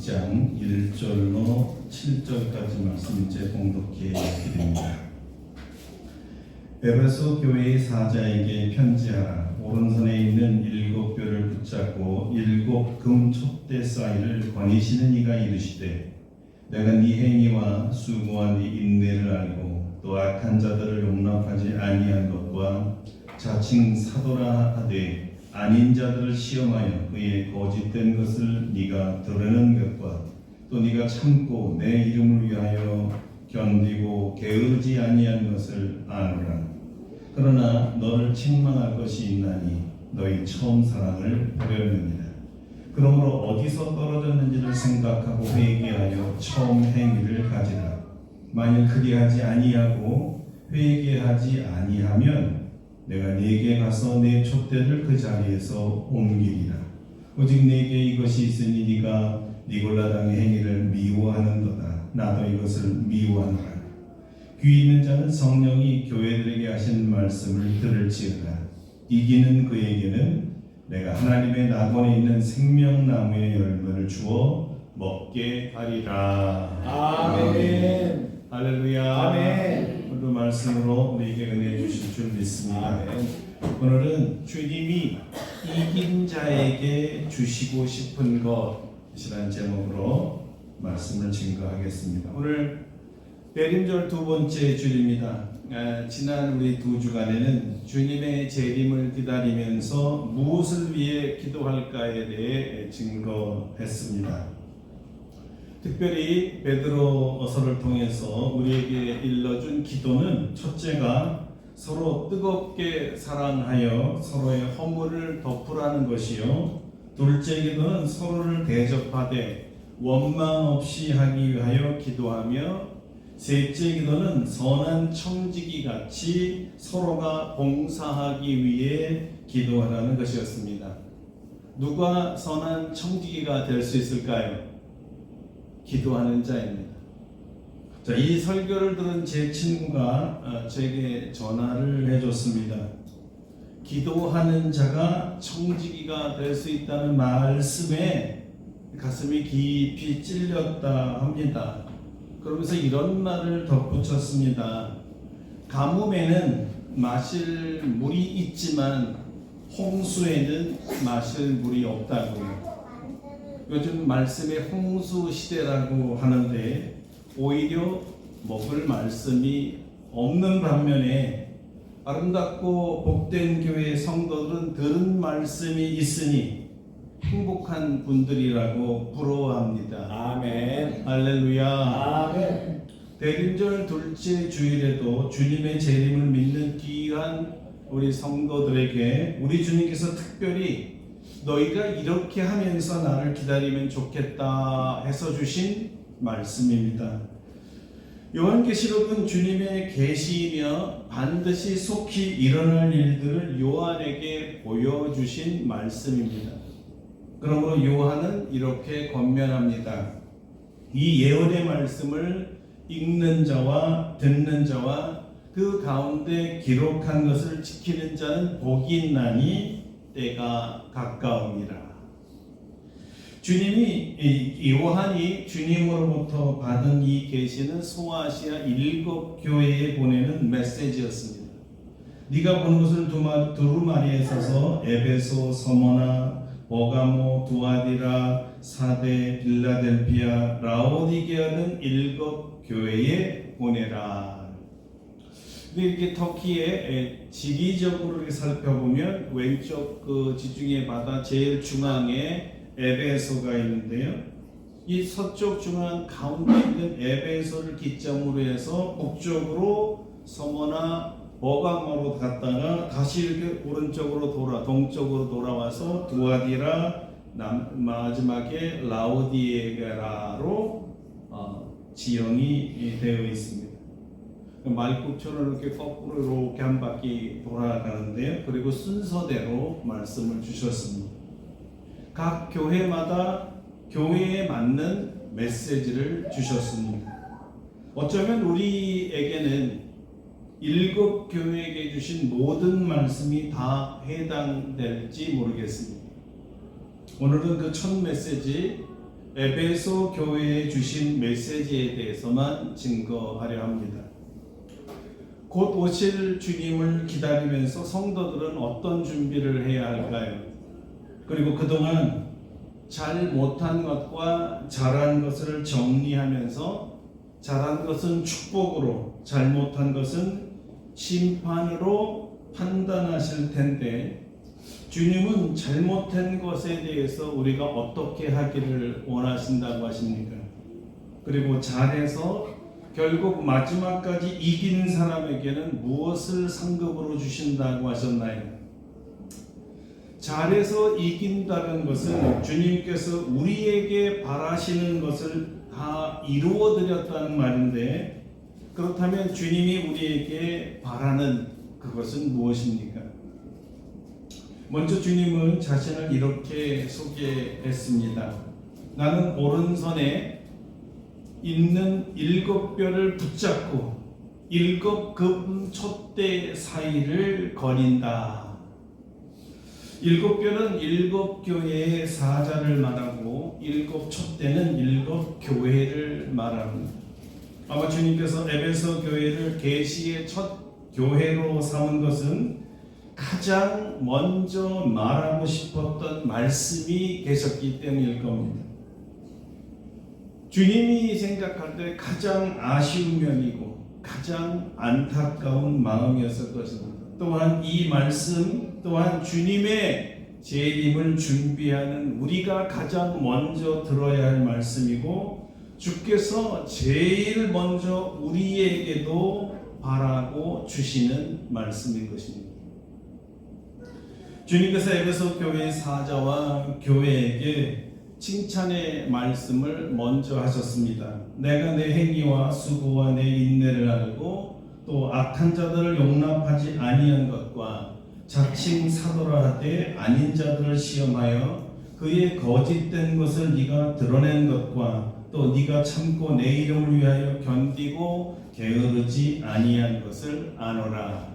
2장 1절로 7절까지 말씀 이제 봉독해 드립니다. 에베소 교회의 사자에게 편지하라. 오른손에 있는 7뼈를 붙잡고 7 금 촛대 사이를 거니시는 이가 이르시되, 내가 네 행위와 수고와 네 인내를 알고 또 악한 자들을 용납하지 아니한 것과 자칭 사도라 하되 아닌 자들을 시험하여 그의 거짓된 것을 네가 드러내는 것과 또 네가 참고 내 이름을 위하여 견디고 게으르지 아니한 것을 아노라. 그러나 너를 책망할 것이 있나니 너희 처음 사랑을 버렸느니라. 그러므로 어디서 떨어졌는지를 생각하고 회개하여 처음 행위를 가지라. 만일 그리하지 아니하고 회개하지 아니하면 내가 네게 가서 내 촛대를 그 자리에서 옮기리라. 오직 네게 이것이 있으니 네가 니골라당의 행위를 미워하는도다. 나도 이것을 미워하노라. 귀 있는 자는 성령이 교회들에게 하신 말씀을 들을지어다. 이기는 그에게는 내가 하나님의 낙원에 있는 생명나무의 열매를 주어 먹게 하리라. 아멘. 할렐루야. 아멘. 오늘 말씀으로 우리에게 은혜 주실 줄 믿습니다. 아멘. 오늘은 주님이 이긴 자에게 주시고 싶은 것이라는 제목으로 말씀을 증거하겠습니다. 오늘 대림절 두 번째 주일입니다. 지난 우리 두 주간에는 주님의 재림을 기다리면서 무엇을 위해 기도할까에 대해 증거했습니다. 특별히 베드로서를 통해서 우리에게 일러준 기도는 첫째가 서로 뜨겁게 사랑하여 서로의 허물을 덮으라는 것이요, 둘째 기도는 서로를 대접하되 원망 없이 하기 위하여 기도하며, 셋째 기도는 선한 청지기 같이 서로가 봉사하기 위해 기도하라는 것이었습니다. 누가 선한 청지기가 될 수 있을까요? 기도하는 자입니다. 자, 이 설교를 들은 제 친구가 제게 전화를 해줬습니다. 기도하는 자가 청지기가 될 수 있다는 말씀에 가슴이 깊이 찔렸다 합니다. 그러면서 이런 말을 덧붙였습니다. 가뭄에는 마실 물이 있지만 홍수에는 마실 물이 없다고요. 요즘 말씀의 홍수 시대라고 하는데 오히려 먹을 말씀이 없는 반면에 아름답고 복된 교회 성도들은 들은 말씀이 있으니 행복한 분들이라고 부러워합니다. 아멘. 할렐루야. 아멘. 대림절 둘째 주일에도 주님의 재림을 믿는 귀한 우리 성도들에게 우리 주님께서 특별히 너희가 이렇게 하면서 나를 기다리면 좋겠다 해서 주신 말씀입니다. 요한계시록은 주님의 계시이며 반드시 속히 일어날 일들을 요한에게 보여주신 말씀입니다. 그러므로 요한은 이렇게 권면합니다. 이 예언의 말씀을 읽는 자와 듣는 자와 그 가운데 기록한 것을 지키는 자는 복이 있나니 때가 가까웁니다. 요한이 주님으로부터 받은 이 계시는 소아시아 7 교회에 보내는 메시지였습니다. 네가 보는 것을 두루마리에 서서 에베소, 서머나, 버가모, 두아디라, 사데, 빌라델피아, 라오디게아는 7 교회에 보내라. 이렇게 터키의 지리적으로 이렇게 살펴보면 왼쪽 그 지중해 바다 제일 중앙에 에베소가 있는데요. 이 서쪽 중앙 가운데 있는 에베소를 기점으로 해서 북쪽으로 서머나 버가모로 갔다가 다시 이렇게 오른쪽으로 동쪽으로 돌아와서 두아디라, 마지막에 라오디게라로 지형이 되어 있습니다. 말굽처럼 이렇게 거꾸로 이렇게 한 바퀴 돌아가는데요. 그리고 순서대로 말씀을 주셨습니다. 각 교회마다 교회에 맞는 메시지를 주셨습니다. 어쩌면 우리에게는 7 교회에게 주신 모든 말씀이 다 해당될지 모르겠습니다. 오늘은 그 첫 메시지 에베소 교회에 주신 메시지에 대해서만 증거하려 합니다. 곧 오실 주님을 기다리면서 성도들은 어떤 준비를 해야 할까요? 그리고 그동안 잘 못한 것과 잘한 것을 정리하면서 잘한 것은 축복으로, 잘못한 것은 심판으로 판단하실 텐데, 주님은 잘못한 것에 대해서 우리가 어떻게 하기를 원하신다고 하십니까? 그리고 잘해서 결국 마지막까지 이긴 사람에게는 무엇을 상급으로 주신다고 하셨나요? 잘해서 이긴다는 것은 주님께서 우리에게 바라시는 것을 다 이루어 드렸다는 말인데, 그렇다면 주님이 우리에게 바라는 그것은 무엇입니까? 먼저 주님은 자신을 이렇게 소개했습니다. 나는 오른손에 있는 7뼈를 붙잡고 7금 촛대 사이를 거닌다. 7뼈는 7교회의 사자를 말하고 7 촛대는 7 교회를 말합니다. 아마 주님께서 에베소 교회를 계시의 첫 교회로 삼은 것은 가장 먼저 말하고 싶었던 말씀이 계셨기 때문일 겁니다. 주님이 생각할 때 가장 아쉬운 면이고 가장 안타까운 마음이었을 것입니다. 또한 이 말씀 또한 주님의 재림을 준비하는 우리가 가장 먼저 들어야 할 말씀이고, 주께서 제일 먼저 우리에게도 바라고 주시는 말씀인 것입니다. 주님께서 에베소 교회의 사자와 교회에게 칭찬의 말씀을 먼저 하셨습니다. 내가 내 행위와 수고와 내 인내를 알고 또 악한 자들을 용납하지 아니한 것과 자칭 사도라 하되 아닌 자들을 시험하여 그의 거짓된 것을 네가 드러낸 것과 또 네가 참고 내 이름을 위하여 견디고 게으르지 아니한 것을 아노라.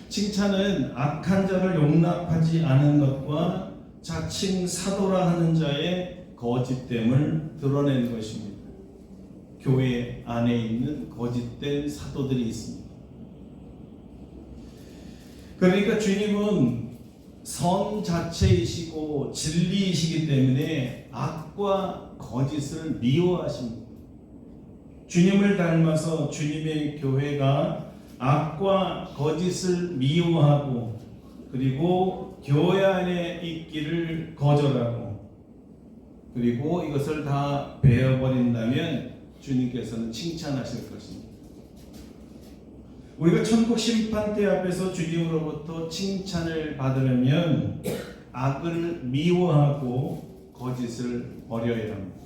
칭찬은 악한 자를 용납하지 않은 것과 자칭 사도라 하는 자의 거짓됨을 드러낸 것입니다. 교회 안에 있는 거짓된 사도들이 있습니다. 그러니까 주님은 선 자체이시고 진리이시기 때문에 악과 거짓을 미워하십니다. 주님을 닮아서 주님의 교회가 악과 거짓을 미워하고 그리고 교회 안에 있기를 거절하고 그리고 이것을 다 베어버린다면 주님께서는 칭찬하실 것입니다. 우리가 천국 심판대 앞에서 주님으로부터 칭찬을 받으려면 악을 미워하고 거짓을 버려야 합니다.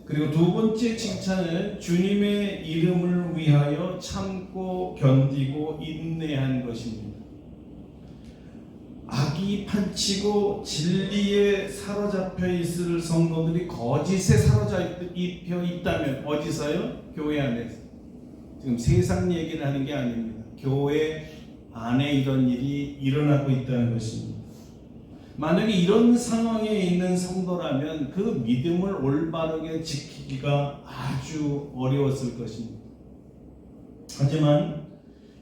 그리고 두 번째 칭찬은 주님의 이름을 위하여 참고 견디고 인내한 것입니다. 악이 판치고 진리에 사로잡혀 있을 성도들이 거짓에 사로잡혀 있다면 어디서요? 교회 안에서. 지금 세상 얘기를 하는 게 아닙니다. 교회 안에 이런 일이 일어나고 있다는 것입니다. 만약에 이런 상황에 있는 성도라면 그 믿음을 올바르게 지키기가 아주 어려웠을 것입니다. 하지만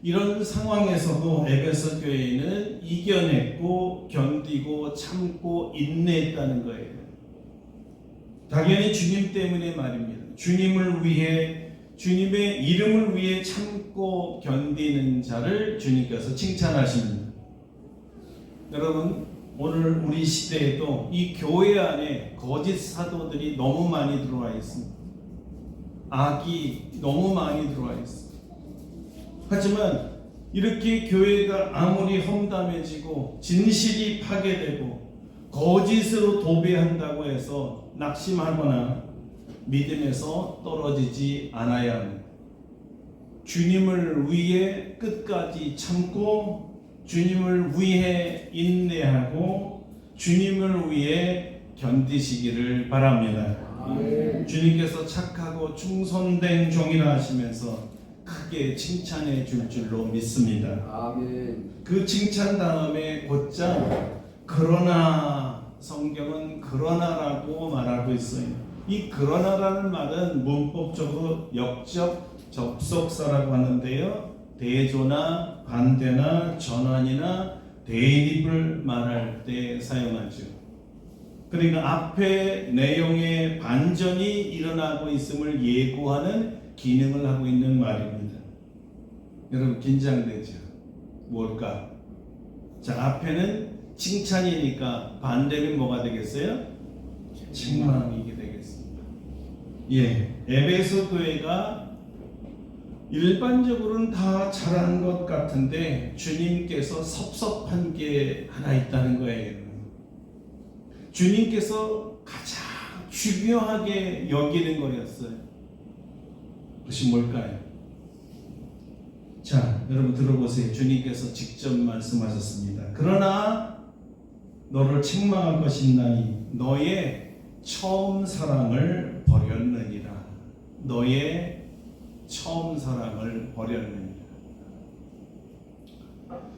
이런 상황에서도 에베소 교회는 이겨냈고 견디고 참고 인내했다는 거예요. 당연히 주님 때문에 말입니다. 주님을 위해 주님의 이름을 위해 참고 견디는 자를 주님께서 칭찬하십니다. 여러분, 오늘 우리 시대에도 이 교회 안에 거짓 사도들이 너무 많이 들어와 있습니다. 악이 너무 많이 들어와 있습니다. 하지만 이렇게 교회가 아무리 험담해지고 진실이 파괴되고 거짓으로 도배한다고 해서 낙심하거나 믿음에서 떨어지지 않아야 합니다. 주님을 위해 끝까지 참고 주님을 위해 인내하고 주님을 위해 견디시기를 바랍니다. 아멘. 주님께서 착하고 충성된 종이라 하시면서 크게 칭찬해 줄 줄로 믿습니다. 아멘. 그 칭찬 다음에 곧장 그러나 성경은 그러나라고 말하고 있어요. 이 그러나라는 말은 문법적으로 역적 접속사라고 하는데요. 대조나 반대나 전환이나 대립을 말할 때 사용하죠. 그러니까 앞에 내용의 반전이 일어나고 있음을 예고하는 기능을 하고 있는 말입니다. 여러분 긴장되죠? 뭘까? 자, 앞에는 칭찬이니까 반대는 뭐가 되겠어요? 책망이게 되겠습니다. 예, 에베소 교회가 일반적으로는 다 잘한 것 같은데 주님께서 섭섭한 게 하나 있다는 거예요. 주님께서 가장 중요하게 여기는 거였어요. 그것이 뭘까요? 자, 여러분 들어보세요. 주님께서 직접 말씀하셨습니다. 그러나 너를 책망할 것이 있나니 너의 처음 사랑을 버렸느니라. 너의 처음 사랑을 버렸느니라.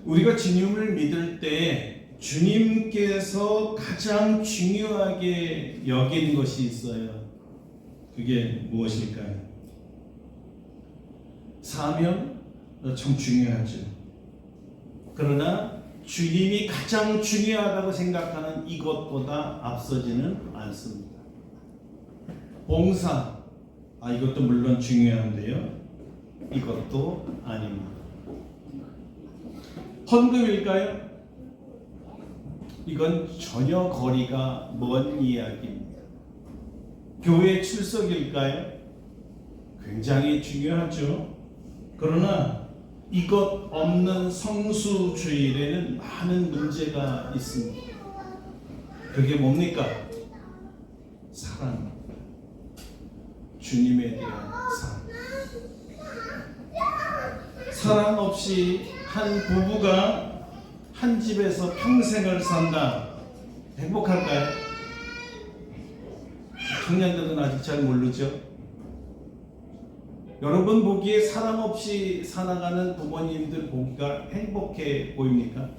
우리가 주님을 믿을 때 주님께서 가장 중요하게 여기는 것이 있어요. 그게 무엇일까요? 사명 참 중요하죠. 그러나 주님이 가장 중요하다고 생각하는 이것보다 앞서지는 않습니다. 봉사, 이것도 물론 중요한데요. 이것도 아닙니다. 헌금일까요? 이건 전혀 거리가 먼 이야기입니다. 교회 출석일까요? 굉장히 중요하죠. 그러나 이것 없는 성수주일에는 많은 문제가 있습니다. 그게 뭡니까? 사랑. 주님에 대한 사랑. 사랑 없이 한 부부가 한 집에서 평생을 산다. 행복할까요? 청년들은 아직 잘 모르죠. 여러분 보기에 사랑 없이 살아가는 부모님들 보기가 행복해 보입니까?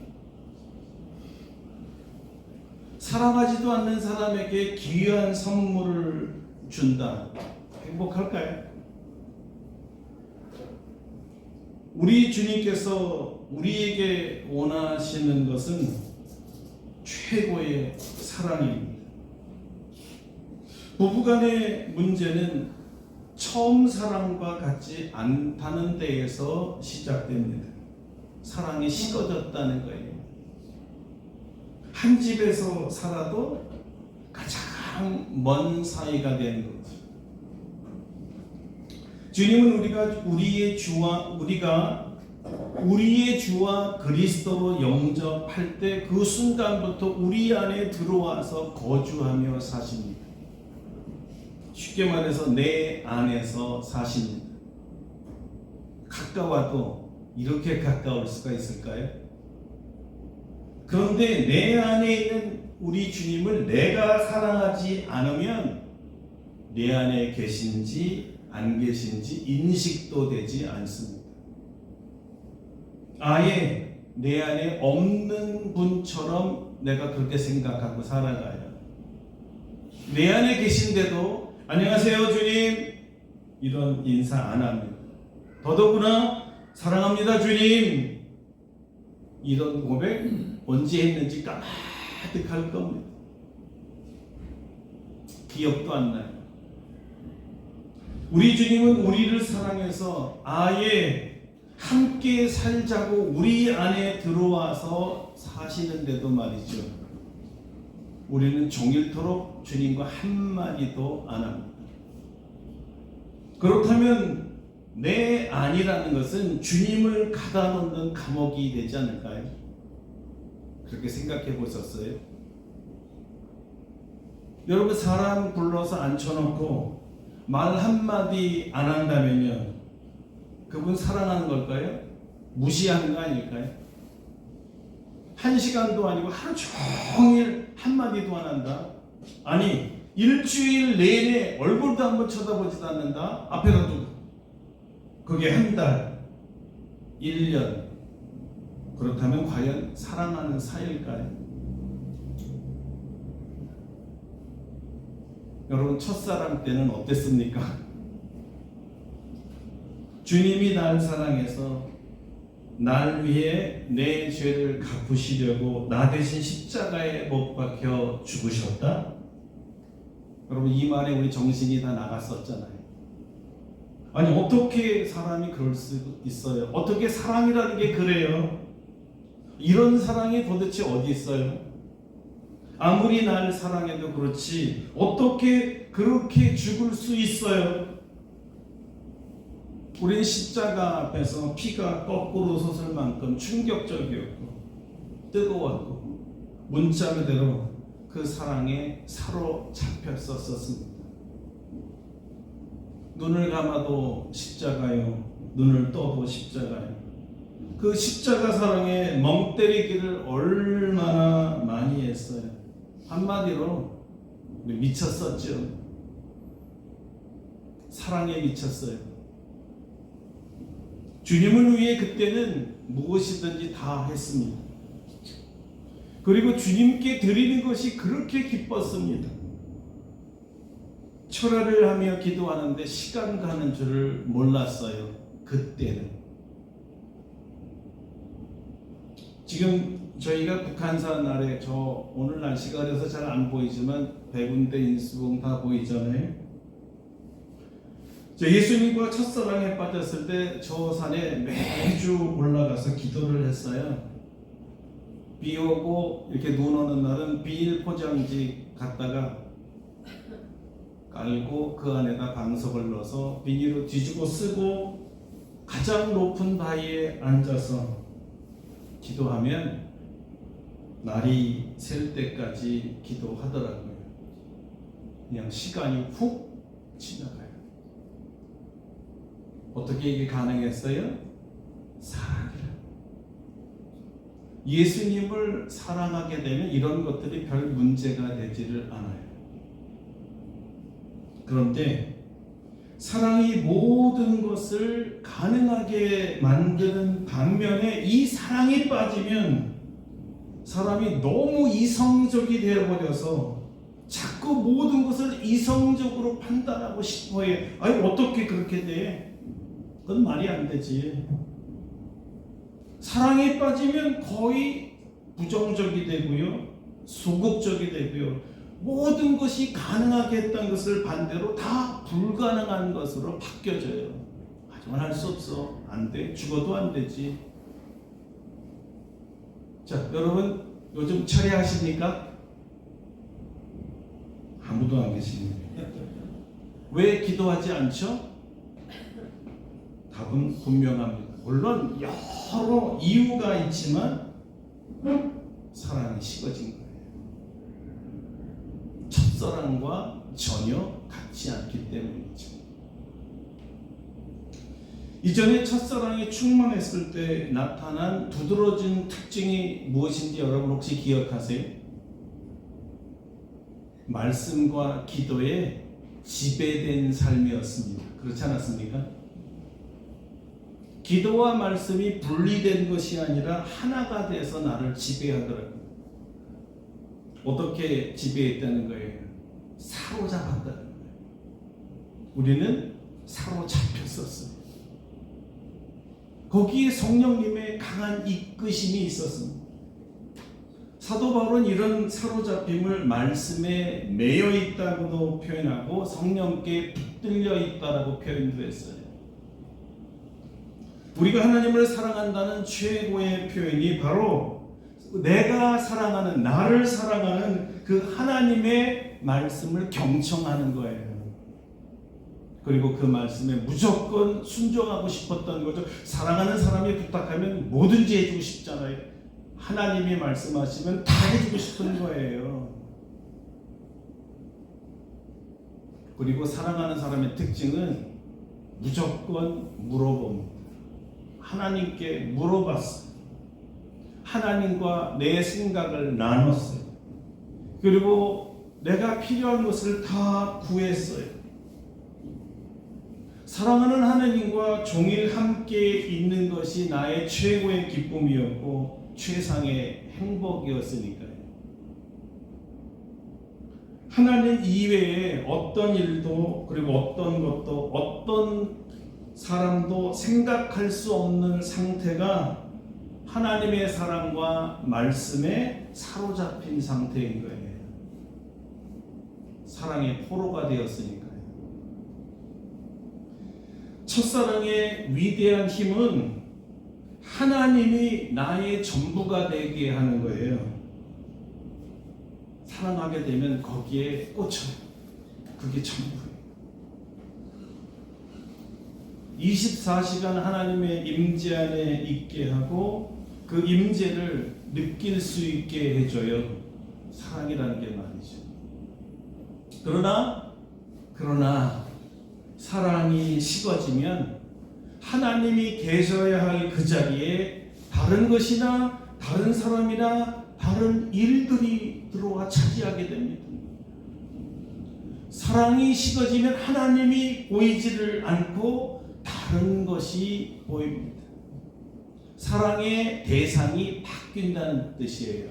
사랑하지도 않는 사람에게 귀한 선물을 준다. 행복할까요? 우리 주님께서 우리에게 원하시는 것은 최고의 사랑입니다. 부부간의 문제는 처음 사랑과 같지 않다는 데에서 시작됩니다. 사랑이 식어졌다는 거예요. 한 집에서 살아도 가장 먼 사이가 되는 거죠. 주님은 우리의 주와 그리스도로 영접할 때 그 순간부터 우리 안에 들어와서 거주하며 사십니다. 쉽게 말해서 내 안에서 사십니다. 가까워도 이렇게 가까울 수가 있을까요? 그런데 내 안에 있는 우리 주님을 내가 사랑하지 않으면 내 안에 계신지 안 계신지 인식도 되지 않습니다. 아예 내 안에 없는 분처럼 내가 그렇게 생각하고 살아가요. 내 안에 계신데도 안녕하세요 주님 이런 인사 안 합니다. 더더구나 사랑합니다 주님 이런 고백 언제 했는지 까마득할 겁니다. 기억도 안 나요. 우리 주님은 우리를 사랑해서 아예 함께 살자고 우리 안에 들어와서 사시는데도 말이죠. 우리는 종일토록 주님과 한마디도 안 합니다. 그렇다면 내 안이라는 것은 주님을 가다놓는 감옥이 되지 않을까요? 그렇게 생각해 보셨어요? 여러분 사람 불러서 앉혀놓고 말 한마디 안 한다면요 그분 사랑하는 걸까요? 무시하는 거 아닐까요? 한 시간도 아니고 하루 종일 한마디도 안 한다? 아니 일주일 내내 얼굴도 한번 쳐다보지도 않는다? 앞에다 두고 그게 한 달, 1년 그렇다면 과연 사랑하는 사이일까요? 여러분 첫사랑 때는 어땠습니까? 주님이 날 사랑해서 날 위해 내 죄를 갚으시려고 나 대신 십자가에 못 박혀 죽으셨다? 여러분 이 말에 우리 정신이 다 나갔었잖아요. 아니 어떻게 사람이 그럴 수 있어요? 어떻게 사랑이라는 게 그래요? 이런 사랑이 도대체 어디 있어요? 아무리 날 사랑해도 그렇지 어떻게 그렇게 죽을 수 있어요? 우리는 십자가 앞에서 피가 거꾸로 솟을 만큼 충격적이었고 뜨거웠고 문자 그대로 그 사랑에 사로잡혔었습니다. 눈을 감아도 십자가요, 눈을 떠도 십자가요. 그 십자가 사랑에 멍 때리기를 얼마나 많이 했어요. 한마디로 미쳤었죠. 사랑에 미쳤어요. 주님을 위해 그때는 무엇이든지 다 했습니다. 그리고 주님께 드리는 것이 그렇게 기뻤습니다. 철회를 하며 기도하는데 시간 가는 줄을 몰랐어요. 그때는. 지금 저희가 북한산 아래 저 오늘 날씨가 그래서 잘 안 보이지만 백운대 인수봉 다 보이잖아요. 예수님과 첫사랑에 빠졌을 때 저 산에 매주 올라가서 기도를 했어요. 비 오고 이렇게 눈 오는 날은 비닐 포장지 갖다가 깔고 그 안에다 방석을 넣어서 비닐로 뒤집어 쓰고 가장 높은 바위에 앉아서 기도하면 날이 셀 때까지 기도하더라고요. 그냥 시간이 훅 지나가요. 어떻게 이게 가능했어요? 사랑이라. 예수님을 사랑하게 되면 이런 것들이 별 문제가 되지를 않아요. 그런데 사랑이 모든 것을 가능하게 만드는 반면에 이 사랑이 빠지면 사람이 너무 이성적이 되어버려서 자꾸 모든 것을 이성적으로 판단하고 싶어해. 아니 어떻게 그렇게 돼? 그건 말이 안 되지. 사랑에 빠지면 거의 부정적이 되고요, 소극적이 되고요, 모든 것이 가능하게 했던 것을 반대로 다 불가능한 것으로 바뀌어져요. 하지만 할 수 없어. 안 돼. 죽어도 안 되지. 자, 여러분 요즘 철회하십니까? 아무도 안 계십니다. 왜 기도하지 않죠? 답은 분명합니다. 물론 여러 이유가 있지만 사랑이 식어진 거예요. 첫사랑과 전혀 같지 않기 때문이죠. 이전에 첫사랑이 충만했을 때 나타난 두드러진 특징이 무엇인지 여러분 혹시 기억하세요? 말씀과 기도에 지배된 삶이었습니다. 그렇지 않았습니까? 기도와 말씀이 분리된 것이 아니라 하나가 돼서 나를 지배하더라고요. 어떻게 지배했다는 거예요? 사로잡았다는 거예요. 우리는 사로잡혔었어요. 거기에 성령님의 강한 이끄심이 있었습니다. 사도 바울은 이런 사로잡힘을 말씀에 매여 있다고도 표현하고 성령께 붙들려 있다라고 표현도 했어요. 우리가 하나님을 사랑한다는 최고의 표현이 바로 내가 사랑하는, 나를 사랑하는 그 하나님의 말씀을 경청하는 거예요. 그리고 그 말씀에 무조건 순종하고 싶었던 거죠. 사랑하는 사람이 부탁하면 뭐든지 해주고 싶잖아요. 하나님이 말씀하시면 다 해주고 싶은 거예요. 그리고 사랑하는 사람의 특징은 무조건 물어봅니다. 하나님께 물어봤어요. 하나님과 내 생각을 나눴어요. 그리고 내가 필요한 것을 다 구했어요. 사랑하는 하나님과 종일 함께 있는 것이 나의 최고의 기쁨이었고 최상의 행복이었으니까요. 하나님 이외에 어떤 일도 그리고 어떤 것도 어떤 사람도 생각할 수 없는 상태가 하나님의 사랑과 말씀에 사로잡힌 상태인 거예요. 사랑의 포로가 되었으니까요. 첫사랑의 위대한 힘은 하나님이 나의 전부가 되게 하는 거예요. 사랑하게 되면 거기에 꽂혀요. 그게 전부예요. 24시간 하나님의 임재 안에 있게 하고 그 임재를 느낄 수 있게 해줘요. 사랑이라는 게 말이죠. 그러나 사랑이 식어지면 하나님이 계셔야 할 그 자리에 다른 것이나 다른 사람이나 다른 일들이 들어와 차지하게 됩니다. 사랑이 식어지면 하나님이 보이지를 않고 다른 것이 보입니다. 사랑의 대상이 바뀐다는 뜻이에요.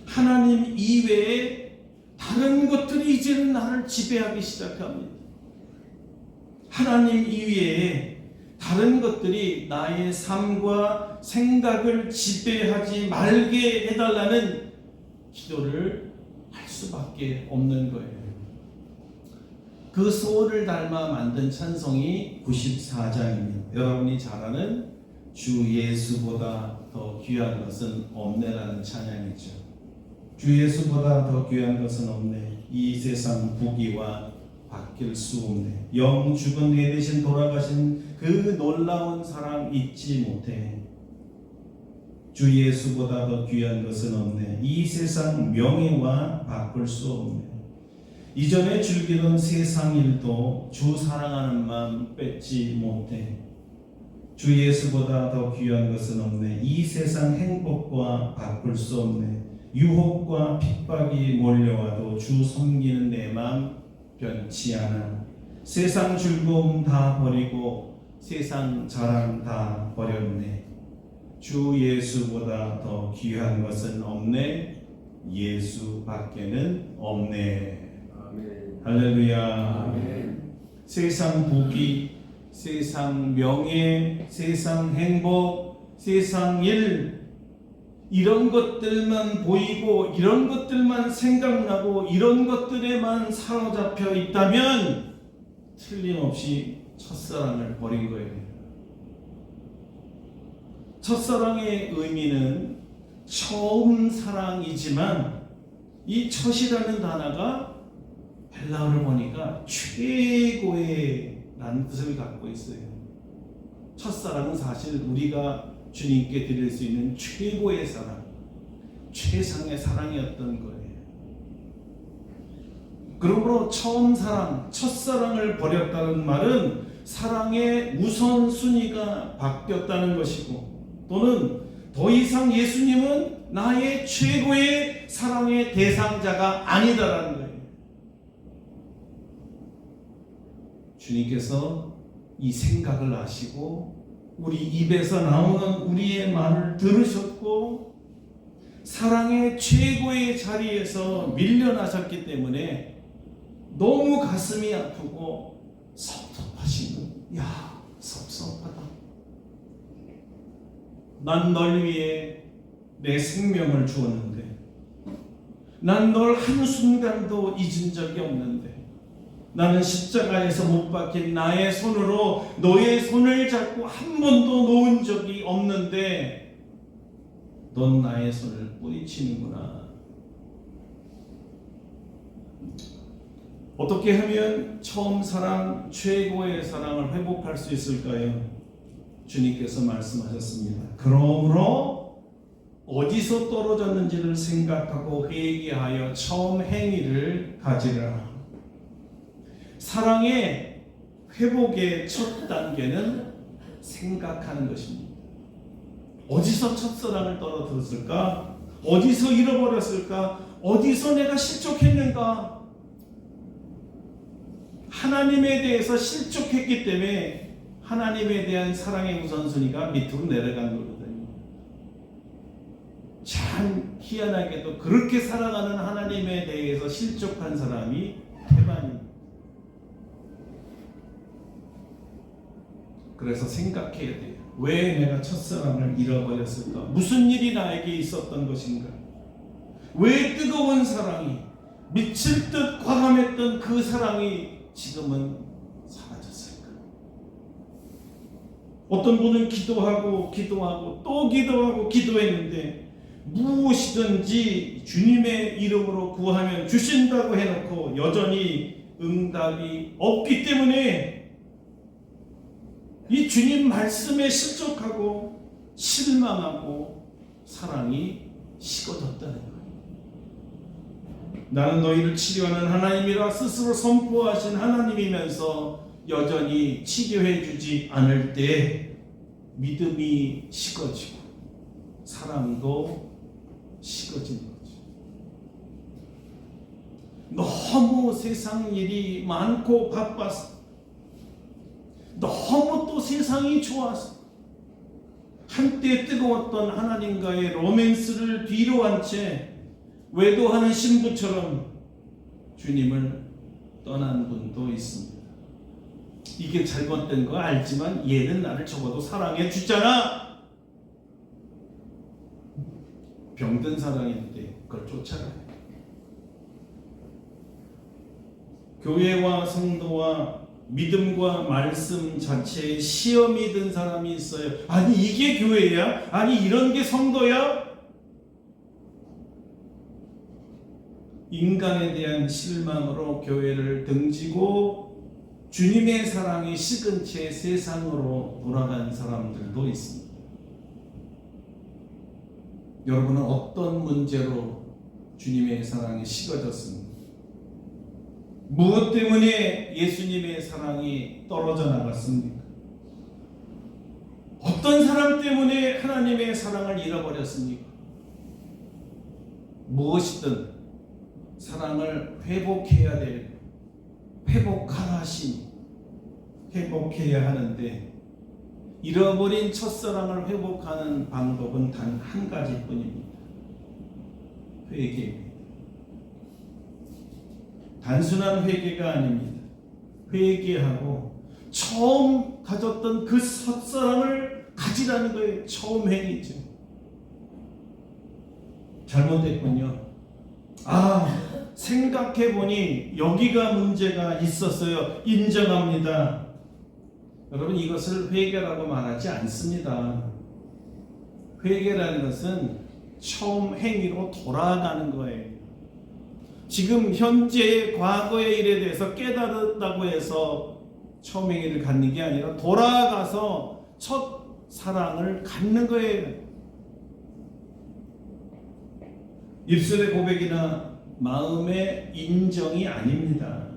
하나님 이외에 다른 것들이 이제는 나를 지배하기 시작합니다. 하나님 이외에 다른 것들이 나의 삶과 생각을 지배하지 말게 해달라는 기도를 할 수밖에 없는 거예요. 그 소원을 닮아 만든 찬송이 94장입니다. 여러분이 잘 아는 주 예수보다 더 귀한 것은 없네라는 찬양이죠. 주 예수보다 더 귀한 것은 없네. 이 세상 부귀와 바뀔 수 없네. 영 죽은 내 대신 돌아가신 그 놀라운 사랑 잊지 못해. 주 예수보다 더 귀한 것은 없네. 이 세상 명예와 바꿀 수 없네. 이전에 즐기던 세상 일도 주 사랑하는 마음 뺏지 못해. 주 예수보다 더 귀한 것은 없네. 이 세상 행복과 바꿀 수 없네. 유혹과 핍박이 몰려와도 주 섬기는 내 마음 변치 않아. 세상 즐거움 다 버리고 세상 자랑 다 버렸네. 주 예수보다 더 귀한 것은 없네. 예수밖에는 없네. 아멘. 할렐루야. 아멘. 세상 부귀, 세상 명예, 세상 행복, 세상 일, 이런 것들만 보이고 이런 것들만 생각나고 이런 것들에만 사로잡혀 있다면 틀림없이 첫사랑을 버린 거예요. 첫사랑의 의미는 처음 사랑이지만 이 첫이라는 단어가 헬라어를 보니까 최고의 라는 뜻을 갖고 있어요. 첫사랑은 사실 우리가 주님께 드릴 수 있는 최고의 사랑, 최상의 사랑이었던 거예요. 그러므로 처음 사랑, 첫사랑을 버렸다는 말은 사랑의 우선순위가 바뀌었다는 것이고, 또는 더 이상 예수님은 나의 최고의 사랑의 대상자가 아니다라는 거예요. 주님께서 이 생각을 아시고 우리 입에서 나오는 우리의 말을 들으셨고 사랑의 최고의 자리에서 밀려나셨기 때문에 너무 가슴이 아프고 섭섭하신 거예요. 야, 섭섭하다. 난 널 위해 내 생명을 주었는데, 난 널 한순간도 잊은 적이 없는데, 나는 십자가에서 못 박힌 나의 손으로 너의 손을 잡고 한 번도 놓은 적이 없는데 넌 나의 손을 뿌리치는구나. 어떻게 하면 처음 사랑, 최고의 사랑을 회복할 수 있을까요? 주님께서 말씀하셨습니다. 그러므로 어디서 떨어졌는지를 생각하고 회개하여 처음 행위를 가지라. 사랑의 회복의 첫 단계는 생각하는 것입니다. 어디서 첫사랑을 떨어뜨렸을까? 어디서 잃어버렸을까? 어디서 내가 실족했는가? 하나님에 대해서 실족했기 때문에 하나님에 대한 사랑의 우선순위가 밑으로 내려간 거거든요. 참 희한하게도 그렇게 살아가는 하나님에 대해서 실족한 사람이 태반입니다. 그래서 생각해야 돼요. 왜 내가 첫사랑을 잃어버렸을까? 무슨 일이 나에게 있었던 것인가? 왜 뜨거운 사랑이, 미칠 듯 과감했던 그 사랑이 지금은 사라졌을까? 어떤 분은 기도하고 또 기도했는데 무엇이든지 주님의 이름으로 구하면 주신다고 해놓고 여전히 응답이 없기 때문에 이 주님 말씀에 실족하고 실망하고 사랑이 식어졌다는 거예요. 나는 너희를 치료하는 하나님이라 스스로 선포하신 하나님이면서 여전히 치료해 주지 않을 때 믿음이 식어지고 사랑도 식어진 거죠. 너무 세상 일이 많고 바빠서, 너무 또 세상이 좋아서, 한때 뜨거웠던 하나님과의 로맨스를 뒤로 한 채 외도하는 신부처럼 주님을 떠난 분도 있습니다. 이게 잘못된 거 알지만 얘는 나를 적어도 사랑해 주잖아. 병든 사랑인데 그걸 쫓아가요. 교회와 성도와 믿음과 말씀 자체에 시험이 든 사람이 있어요. 아니 이게 교회야? 아니 이런 게 성도야? 인간에 대한 실망으로 교회를 등지고 주님의 사랑이 식은 채 세상으로 돌아간 사람들도 있습니다. 여러분은 어떤 문제로 주님의 사랑이 식어졌습니까? 무엇 때문에 예수님의 사랑이 떨어져 나갔습니까? 어떤 사람 때문에 하나님의 사랑을 잃어버렸습니까? 무엇이든 사랑을 회복해야 될, 회복하라 하시니 회복해야 하는데 잃어버린 첫사랑을 회복하는 방법은 단 한 가지뿐입니다. 회개입니다. 단순한 회개가 아닙니다. 회개하고 처음 가졌던 그 첫사랑을 가지라는 거예요. 처음 행위죠. 잘못됐군요. 생각해보니 여기가 문제가 있었어요. 인정합니다. 여러분 이것을 회개라고 말하지 않습니다. 회개라는 것은 처음 행위로 돌아가는 거예요. 지금 현재의 과거의 일에 대해서 깨달았다고 해서 처음 행위를 갖는 게 아니라 돌아가서 첫 사랑을 갖는 거예요. 입술의 고백이나 마음의 인정이 아닙니다.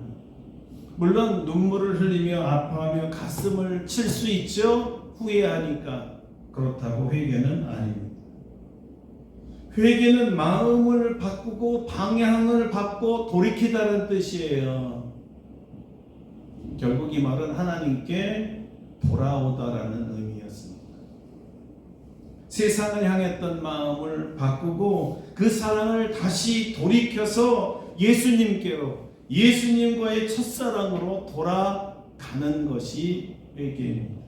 물론 눈물을 흘리며 아파하며 가슴을 칠 수 있죠. 후회하니까. 그렇다고 회개는 아닙니다. 회개는 마음을 바꾸고 방향을 바꿔 돌이키다는 뜻이에요. 결국 이 말은 하나님께 돌아오다라는 의미였습니다. 세상을 향했던 마음을 바꾸고 그 사랑을 다시 돌이켜서 예수님께로, 예수님과의 첫사랑으로 돌아가는 것이 회개입니다.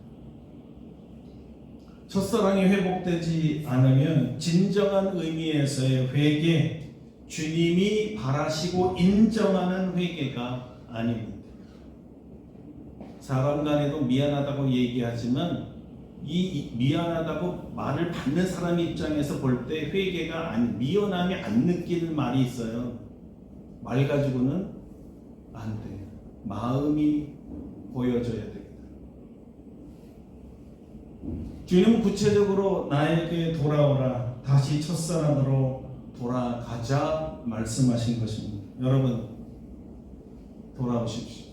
첫사랑이 회복되지 않으면 진정한 의미에서의 회개, 주님이 바라시고 인정하는 회개가 아닙니다. 사람 간에도 미안하다고 얘기하지만 이 미안하다고 말을 받는 사람 입장에서 볼 때 회개가 미안함이 안 느끼는 말이 있어요. 말 가지고는 안 돼요. 마음이 보여져야 됩니다. 주님은 구체적으로 나에게 돌아오라, 다시 첫사랑으로 돌아가자 말씀하신 것입니다. 여러분 돌아오십시오.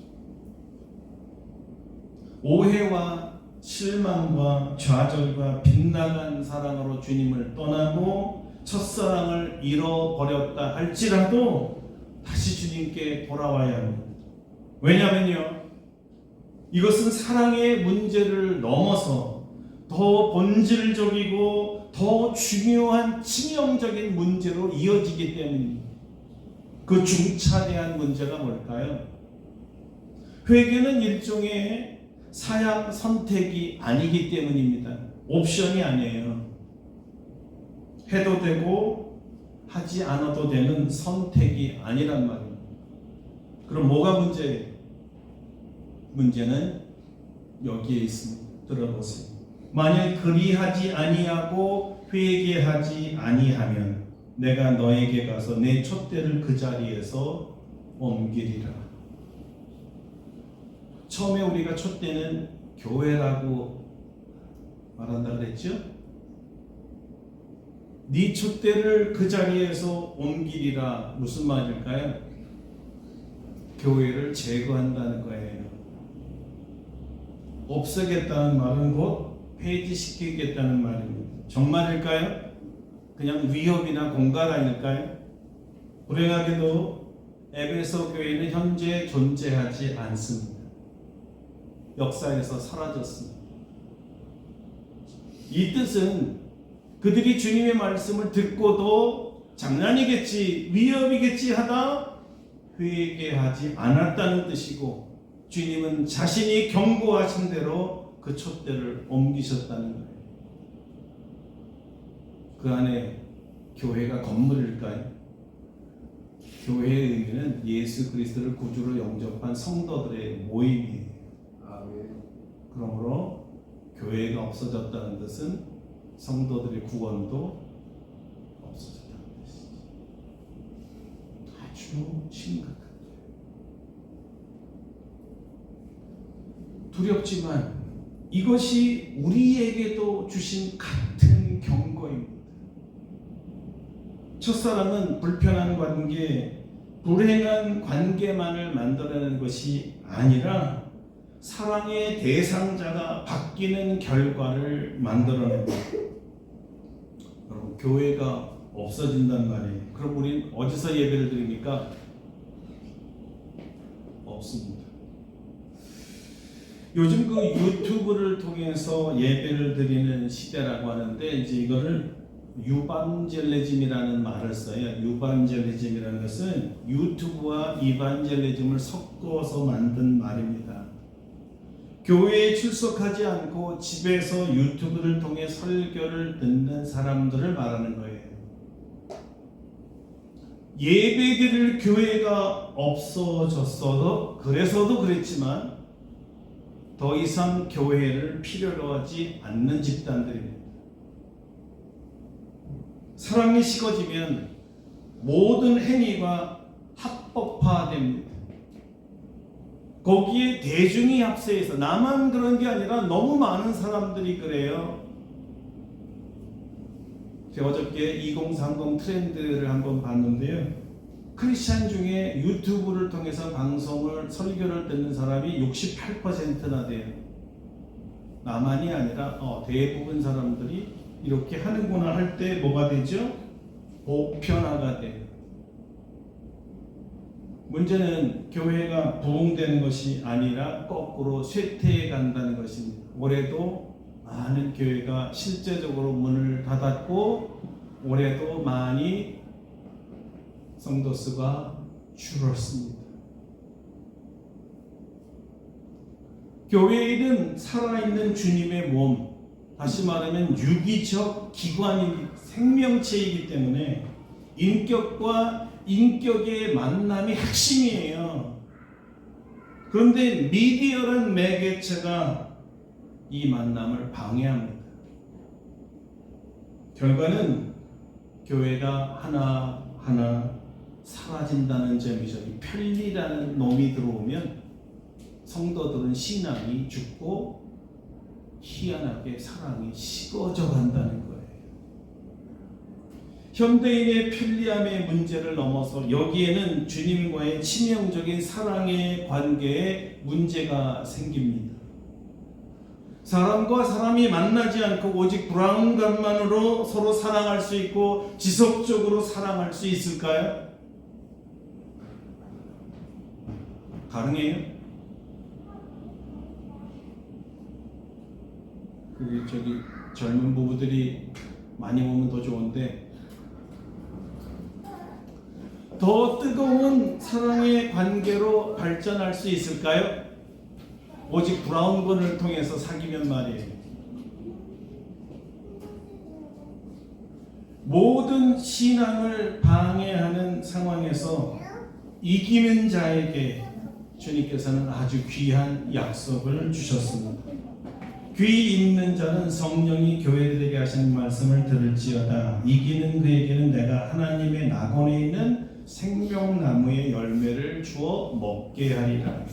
오해와 실망과 좌절과 빗나간 사랑으로 주님을 떠나고 첫사랑을 잃어버렸다 할지라도 다시 주님께 돌아와야 합니다. 왜냐면요, 이것은 사랑의 문제를 넘어서 더 본질적이고 더 더 중요한 치명적인 문제로 이어지기 때문입니다. 그 중차대한 문제가 뭘까요? 회개는 일종의 사양 선택이 아니기 때문입니다. 옵션이 아니에요. 해도 되고 하지 않아도 되는 선택이 아니란 말입니다. 그럼 뭐가 문제예요? 문제는 여기에 있습니다. 들어보세요. 만일 그리하지 아니하고 회개하지 아니하면 내가 너에게 가서 내 촛대를 그 자리에서 옮기리라. 처음에 우리가 촛대는 교회라고 말한다 그랬죠? 네 촛대를 그 자리에서 옮기리라. 무슨 말일까요? 교회를 제거한다는 거예요. 없애겠다는 말은 곧 폐지시키겠다는 말입니다. 정말일까요? 그냥 위협이나 공갈 아닐까요? 불행하게도 에베소 교회는 현재 존재하지 않습니다. 역사에서 사라졌습니다. 이 뜻은 그들이 주님의 말씀을 듣고도 장난이겠지, 위협이겠지 하다 회개하지 않았다는 뜻이고, 주님은 자신이 경고하신 대로 그 촛대를 옮기셨다는 거예요. 그 안에 교회가 건물일까요? 교회의 의미는 예수 그리스도를 구주로 영접한 성도들의 모임이에요. 그러므로 교회가 없어졌다는 뜻은 성도들의 구원도 없어졌다는 뜻이죠. 아주 심각한 거예요. 두렵지만 이것이 우리에게도 주신 같은 경고입니다. 첫사랑은 불편한 관계, 불행한 관계만을 만들어내는 것이 아니라 사랑의 대상자가 바뀌는 결과를 만들어냅니다. 여러분, 교회가 없어진단 말이에요. 그럼 우린 어디서 예배를 드립니까? 없습니다. 요즘 그 유튜브를 통해서 예배를 드리는 시대라고 하는데, 이제 이거를 유반젤리즘이라는 말을 써요. 유반젤리즘이라는 것은 유튜브와 이반젤리즘을 섞어서 만든 말입니다. 교회에 출석하지 않고 집에서 유튜브를 통해 설교를 듣는 사람들을 말하는 거예요. 예배드릴 교회가 없어졌어도, 그래서도 그랬지만 더 이상 교회를 필요로 하지 않는 집단들입니다. 사랑이 식어지면 모든 행위가 합법화됩니다. 거기에 대중이 합세해서, 나만 그런 게 아니라 너무 많은 사람들이 그래요. 제가 어저께 2030 트렌드를 한번 봤는데요. 크리스찬 중에 유튜브를 통해서 설교를 듣는 사람이 68%나 돼요. 나만이 아니라 대부분 사람들이 이렇게 하는구나 할 때 뭐가 되죠? 보편화가 돼요. 문제는 교회가 부흥되는 것이 아니라 거꾸로 쇠퇴해 간다는 것입니다. 올해도 많은 교회가 실제적으로 문을 닫았고, 올해도 많이 성도 수가 줄었습니다. 교회는 살아있는 주님의 몸, 다시 말하면 유기적 기관이 생명체이기 때문에 인격과 인격의 만남이 핵심이에요. 그런데 미디어란 매개체가 이 만남을 방해합니다. 결과는 교회가 하나하나 사라진다는 점이죠. 이 편리라는 놈이 들어오면 성도들은 신앙이 죽고 희한하게 사랑이 식어져 간다는 거예요. 현대인의 편리함의 문제를 넘어서 여기에는 주님과의 치명적인 사랑의 관계에 문제가 생깁니다. 사람과 사람이 만나지 않고 오직 불안감만으로 서로 사랑할 수 있고 지속적으로 사랑할 수 있을까요? 가능해요? 저기 젊은 부부들이 많이 오면 더 좋은데, 더 뜨거운 사랑의 관계로 발전할 수 있을까요? 오직 브라운관을 통해서 사귀면 말이에요. 모든 신앙을 방해하는 상황에서 이기는 자에게 주님께서는 아주 귀한 약속을 주셨습니다. 귀 있는 자는 성령이 교회들에게 하시는 말씀을 들을지어다. 이기는 그에게는 내가 하나님의 낙원에 있는 생명나무의 열매를 주어 먹게 하리라.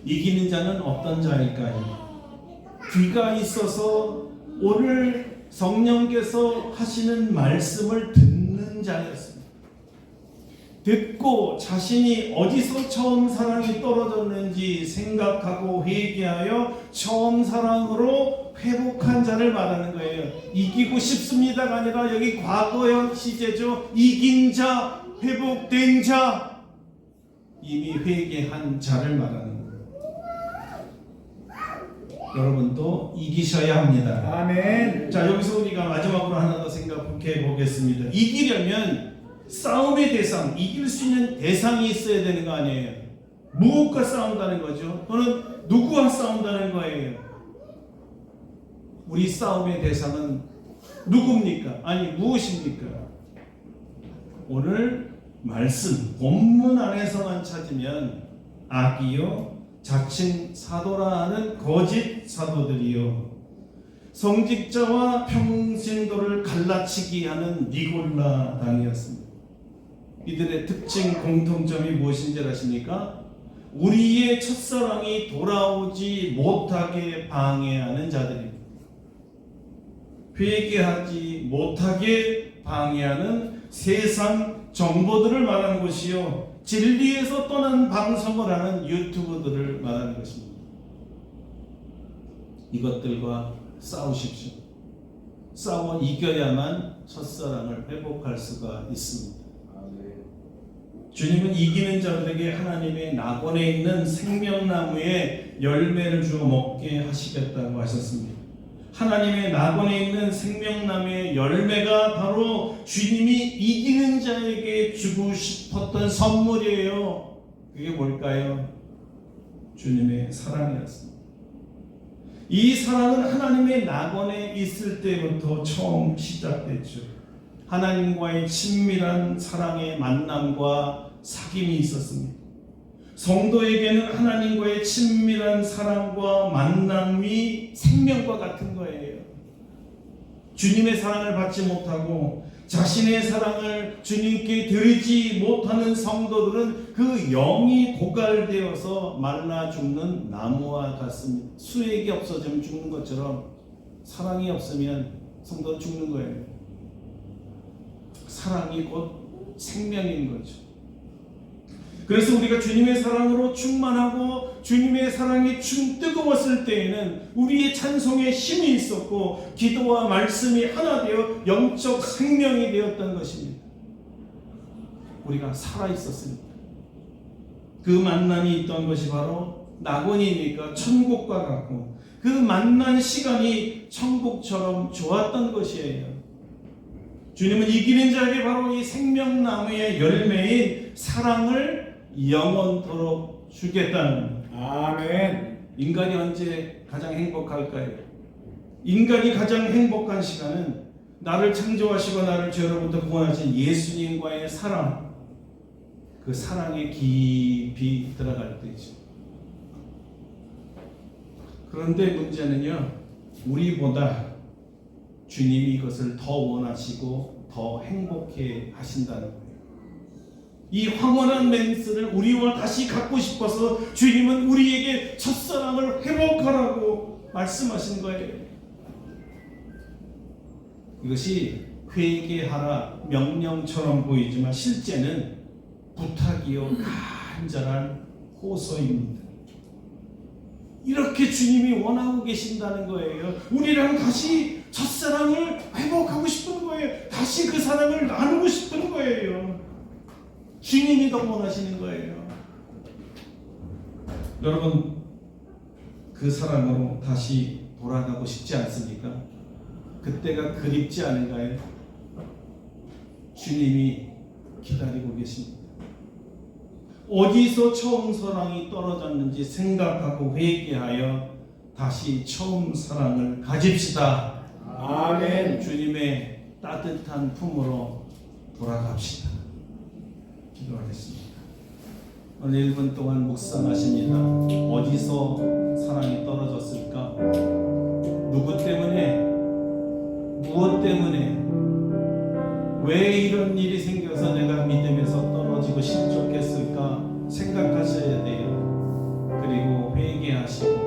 이기는 자는 어떤 자일까요? 귀가 있어서 오늘 성령께서 하시는 말씀을 듣는 자였습니다. 듣고 자신이 어디서 처음 사랑이 떨어졌는지 생각하고 회개하여 처음 사랑으로 회복한 자를 말하는 거예요. 이기고 싶습니다가 아니라 여기 과거형 시제죠. 이긴 자, 회복된 자, 이미 회개한 자를 말하는 거예요. 여러분도 이기셔야 합니다. 아멘. 자, 여기서 우리가 마지막으로 하나 더 생각해 보겠습니다. 이기려면 싸움의 대상, 이길 수 있는 대상이 있어야 되는 거 아니에요. 무엇과 싸운다는 거죠? 또는 누구와 싸운다는 거예요. 우리 싸움의 대상은 누굽니까? 아니, 무엇입니까? 오늘 말씀 본문 안에서만 찾으면 악이요 자칭 사도라 하는 거짓 사도들이요 성직자와 평신도를 갈라치기 하는 니골라 당이었습니다. 이들의 특징 공통점이 무엇인지 아십니까? 우리의 첫사랑이 돌아오지 못하게 방해하는 자들입니다. 회개하지 못하게 방해하는 세상 정보들을 말하는 것이요, 진리에서 떠난 방송을 하는 유튜브들을 말하는 것입니다. 이것들과 싸우십시오. 싸워 이겨야만 첫사랑을 회복할 수가 있습니다. 주님은 이기는 자들에게 하나님의 낙원에 있는 생명나무의 열매를 주어 먹게 하시겠다고 하셨습니다. 하나님의 낙원에 있는 생명나무의 열매가 바로 주님이 이기는 자에게 주고 싶었던 선물이에요. 그게 뭘까요? 주님의 사랑이었습니다. 이 사랑은 하나님의 낙원에 있을 때부터 처음 시작됐죠. 하나님과의 친밀한 사랑의 만남과 사귐이 있었습니다. 성도에게는 하나님과의 친밀한 사랑과 만남이 생명과 같은 거예요. 주님의 사랑을 받지 못하고 자신의 사랑을 주님께 드리지 못하는 성도들은 그 영이 고갈되어서 말라 죽는 나무와 같습니다. 수액이 없어지면 죽는 것처럼 사랑이 없으면 성도는 죽는 거예요. 사랑이 곧 생명인 거죠. 그래서 우리가 주님의 사랑으로 충만하고 주님의 사랑이 뜨거웠을 때에는 우리의 찬송에 힘이 있었고 기도와 말씀이 하나 되어 영적 생명이 되었던 것입니다. 우리가 살아있었습니다. 그 만남이 있던 것이 바로 낙원이니까 천국과 같고 그 만난 시간이 천국처럼 좋았던 것이에요. 주님은 이기는 자에게 바로 이 생명나무의 열매인 사랑을 영원토록 주겠다는. 아멘. 인간이 언제 가장 행복할까요? 인간이 가장 행복한 시간은 나를 창조하시고 나를 죄로부터 구원하신 예수님과의 사랑, 그 사랑에 깊이 들어갈 때죠. 그런데 문제는요, 우리보다 주님이 이것을 더 원하시고 더 행복해 하신다는 거예요. 이 황홀한 맹세를 우리와 다시 갖고 싶어서 주님은 우리에게 첫사랑을 회복하라고 말씀하신 거예요. 이것이 회개하라 명령처럼 보이지만 실제는 부탁이요 간절한 호소입니다. 이렇게 주님이 원하고 계신다는 거예요. 우리랑 다시 첫사랑을 회복하고 싶은 거예요. 다시 그 사랑을 나누고 싶은 거예요. 주님이 더 원하시는 거예요. 여러분, 그 사랑으로 다시 돌아가고 싶지 않습니까? 그때가 그립지 않은가요? 주님이 기다리고 계십니다. 어디서 처음 사랑이 떨어졌는지 생각하고 회개하여 다시 처음 사랑을 가집시다. 아멘. 주님의 따뜻한 품으로 돌아갑시다. 기도하겠습니다. 오늘 1분 동안 묵상하십니다. 어디서 사랑이 떨어졌을까? 누구 때문에? 무엇 때문에? 왜 이런 일이 생겨서 내가 믿음에서 떨어지고 실족했을까 생각하셔야 돼요. 그리고 회개하시고